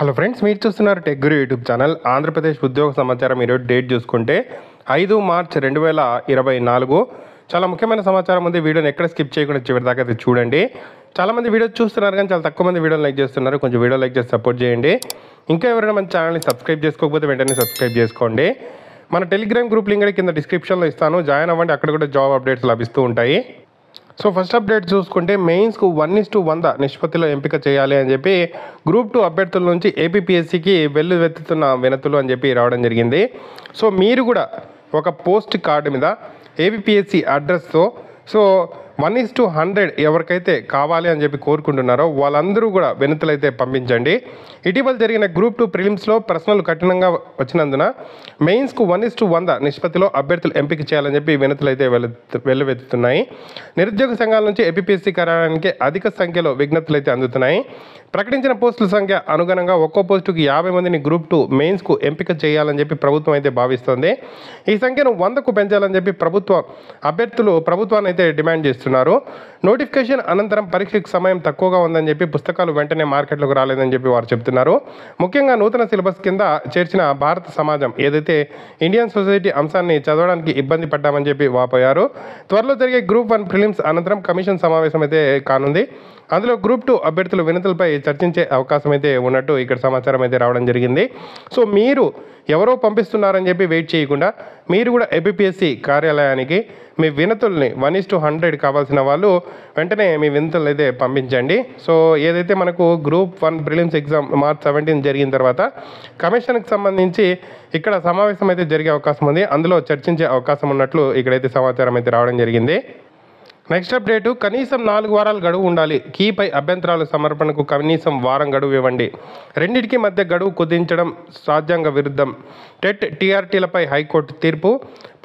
Hello friends, మీరు చూస్తున్నారు tech గురు YouTube channel. Andhra Pradesh ఉద్యోగ సమాచారం ఈరోజు డేట్ చూసుకుంటే 5 మార్చ్ 2024. చాలా ముఖ్యమైన సమాచారం ఉంది. వీడియోని ఎక్కడ స్కిప్ చేయకుండా చివరి దాకా అయితే చూడండి. చాలామంది వీడియో చూస్తున్నారు కానీ చాలా తక్కువ మంది వీడియోని లైక్ చేస్తున్నారు. కొంచెం వీడియో లైక్ చేసి సపోర్ట్ చేయండి. ఇంకా ఎవరైనా మన ఛానల్ని సబ్స్క్రైబ్ చేసుకోకపోతే వెంటనే సబ్స్క్రైబ్ చేసుకోండి. మన టెలిగ్రామ్ గ్రూప్ లింక్ కింద డిస్క్రిప్షన్లో ఇస్తాను, జాయిన్ అవ్వండి. అక్కడ కూడా జాబ్ అప్డేట్స్ లభిస్తూ ఉంటాయి. సో ఫస్ట్ అప్డేట్ చూసుకుంటే మెయిన్స్కు 1:100 నిష్పత్తిలో ఎంపిక చేయాలి అని చెప్పి గ్రూప్ 2 అభ్యర్థుల నుంచి ఏపీపీఎస్సీకి వెల్లువెత్తుతున్న వినతులు అని చెప్పి రావడం జరిగింది. సో మీరు కూడా ఒక పోస్ట్ కార్డు మీద ఏపీపీఎస్సీ అడ్రస్తో 1:100 ఎవరికైతే కావాలి అని చెప్పి కోరుకుంటున్నారో వాళ్ళందరూ కూడా వినతులు అయితే పంపించండి. ఇటీవల జరిగిన గ్రూప్ 2 ప్రిలిమ్స్లో ప్రశ్నలు కఠినంగా వచ్చినందున మెయిన్స్కు 1:100 నిష్పత్తిలో అభ్యర్థులు ఎంపిక చేయాలని చెప్పి వినతులు అయితే వెల్లువెత్తుతున్నాయి. నిరుద్యోగ సంఘాల నుంచి ఏపీపీఎస్సీ కార్యాలయానికి అధిక సంఖ్యలో విజ్ఞప్తులు అయితే అందుతున్నాయి. ప్రకటించిన పోస్టుల సంఖ్య అనుగుణంగా ఒక్కో పోస్టుకి 50 మందిని గ్రూప్ 2 మెయిన్స్కు ఎంపిక చేయాలని చెప్పి ప్రభుత్వం అయితే భావిస్తోంది. ఈ సంఖ్యను 100కు పెంచాలని చెప్పి అభ్యర్థులు ప్రభుత్వాన్ని అయితే డిమాండ్ చేస్తున్నారు. నోటిఫికేషన్ అనంతరం పరీక్షకు సమయం తక్కువగా ఉందని చెప్పి పుస్తకాలు వెంటనే మార్కెట్లోకి రాలేదని చెప్పి వారు చెప్తున్నారు. ముఖ్యంగా నూతన సిలబస్ కింద చేర్చిన భారత సమాజం ఏదైతే ఇండియన్ సొసైటీ అంశాన్ని చదవడానికి ఇబ్బంది పడ్డామని చెప్పి వాపోయారు. త్వరలో జరిగే గ్రూప్ 1 ప్రిలిమ్స్ అనంతరం కమిషన్ సమావేశం అయితే కానుంది. అందులో గ్రూప్ 2 అభ్యర్థుల వినతులపై చర్చించే అవకాశం అయితే ఉన్నట్టు ఇక్కడ సమాచారం అయితే రావడం జరిగింది. సో మీరు ఎవరో పంపిస్తున్నారని చెప్పి వెయిట్ చేయకుండా మీరు కూడా ఏపీపీఎస్సీ కార్యాలయానికి మీ వినతుల్ని 1:100 కావాల్సిన వాళ్ళు వెంటనే మీ వినతులు అయితే పంపించండి. సో ఏదైతే మనకు గ్రూప్ 1 ప్రిలిమ్స్ ఎగ్జామ్ మార్చ్ 17 జరిగిన తర్వాత కమిషన్కి సంబంధించి ఇక్కడ సమావేశం అయితే జరిగే అవకాశం ఉంది. అందులో చర్చించే అవకాశం ఉన్నట్లు ఇక్కడైతే సమాచారం అయితే రావడం జరిగింది. నెక్స్ట్ అప్డేటు, కనీసం 4 వారాల గడువు ఉండాలి. కీపై అభ్యంతరాల సమర్పణకు కనీసం వారం గడువు ఇవ్వండి. రెండింటికి మధ్య గడువు కుదించడం రాజ్యాంగ విరుద్ధం. టెట్ టీఆర్టీలపై హైకోర్టు తీర్పు.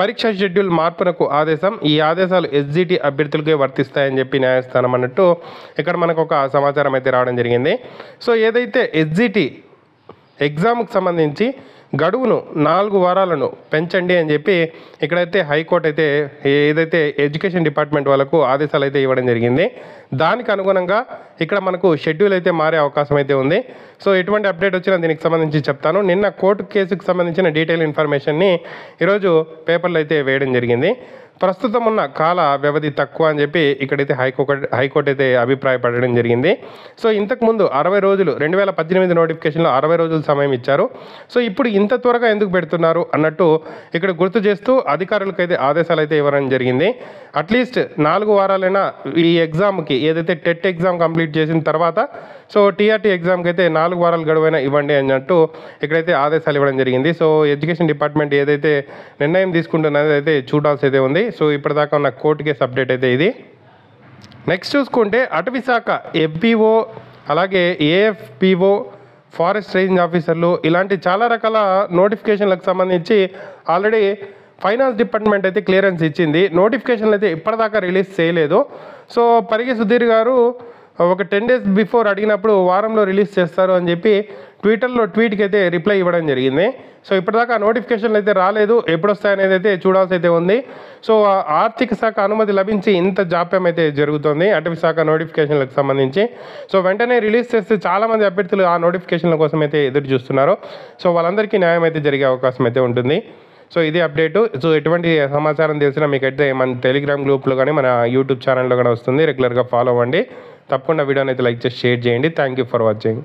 పరీక్ష షెడ్యూల్ మార్పునకు ఆదేశం. ఈ ఆదేశాలు ఎస్జిటి అభ్యర్థులకే వర్తిస్తాయని చెప్పి న్యాయస్థానం అన్నట్టు ఇక్కడ మనకు ఒక సమాచారం అయితే రావడం జరిగింది. సో ఏదైతే ఎస్జిటి ఎగ్జామ్కి సంబంధించి గడువును 4 వారాలను పెంచండి అని చెప్పి ఇక్కడైతే హైకోర్టు అయితే ఏదైతే ఎడ్యుకేషన్ డిపార్ట్మెంట్ వాళ్ళకు ఆదేశాలు అయితే ఇవ్వడం జరిగింది. దానికి అనుగుణంగా ఇక్కడ మనకు షెడ్యూల్ అయితే మారే అవకాశం అయితే ఉంది. సో ఎటువంటి అప్డేట్ వచ్చినా దీనికి సంబంధించి చెప్తాను. నిన్న కోర్టు కేసుకు సంబంధించిన డీటెయిల్ ఇన్ఫర్మేషన్ని ఈరోజు పేపర్లో అయితే వేయడం జరిగింది. ప్రస్తుతం ఉన్న కాల వ్యవధి తక్కువ అని చెప్పి ఇక్కడైతే హైకోర్టు అయితే అభిప్రాయపడడం జరిగింది. సో ఇంతకుముందు 60 రోజులు 2018 నోటిఫికేషన్లో 60 రోజులు సమయం ఇచ్చారు. సో ఇప్పుడు ఇంత త్వరగా ఎందుకు పెడుతున్నారు అన్నట్టు ఇక్కడ గుర్తు చేస్తూ అధికారులకు అయితే ఆదేశాలు అయితే ఇవ్వడం జరిగింది. అట్లీస్ట్ 4 వారాలైనా ఈ ఎగ్జామ్కి ఏదైతే టెట్ ఎగ్జామ్ కంప్లీట్ చేసిన తర్వాత సో టీఆర్టీ ఎగ్జామ్కి అయితే 4 వారాల గడువైనా ఇవ్వండి అన్నట్టు ఇక్కడైతే ఆదేశాలు ఇవ్వడం జరిగింది. సో ఎడ్యుకేషన్ డిపార్ట్మెంట్ ఏదైతే నిర్ణయం తీసుకుంటున్నది అయితే చూడాల్సి అయితే ఉంది. సో ఇప్పటిదాకా ఉన్న కోర్టు కేసు అప్డేట్ అయితే ఇది. నెక్స్ట్ చూసుకుంటే అటవీ శాఖ ఎఫ్పిఓ అలాగే ఏఎఫ్పిఓ ఫారెస్ట్ రేంజ్ ఆఫీసర్లు ఇలాంటి చాలా రకాల నోటిఫికేషన్లకు సంబంధించి ఆల్రెడీ ఫైనాన్స్ డిపార్ట్మెంట్ అయితే క్లియరెన్స్ ఇచ్చింది. నోటిఫికేషన్లు అయితే ఇప్పటిదాకా రిలీజ్ చేయలేదు. సో పరిగి సుధీర్ గారు ఒక 10 days బిఫోర్ అడిగినప్పుడు వారంలో రిలీజ్ చేస్తారు అని చెప్పి ట్విట్టర్లో ట్వీట్కి అయితే రిప్లై ఇవ్వడం జరిగింది. సో ఇప్పటిదాకా నోటిఫికేషన్లు అయితే రాలేదు. ఎప్పుడు వస్తాయనేది అయితే చూడాల్సి అయితే ఉంది. సో ఆర్థిక శాఖ అనుమతి లభించి ఇంత జాప్యం అయితే జరుగుతుంది అటవీ శాఖ నోటిఫికేషన్లకు సంబంధించి. సో వెంటనే రిలీజ్ చేస్తే చాలామంది అభ్యర్థులు ఆ నోటిఫికేషన్ల కోసం అయితే ఎదురు చూస్తున్నారు. సో వాళ్ళందరికీ న్యాయం అయితే జరిగే అవకాశం అయితే ఉంటుంది. సో ఇది అప్డేటు. సో ఎటువంటి సమాచారం తెలిసినా మీకైతే మన టెలిగ్రామ్ గ్రూప్లో కానీ మన యూట్యూబ్ ఛానల్లో కానీ వస్తుంది. రెగ్యులర్గా ఫాలో అవ్వండి. తప్పకుండా వీడియోని అయితే లైక్ చేసి షేర్ చేయండి. Thank you for watching.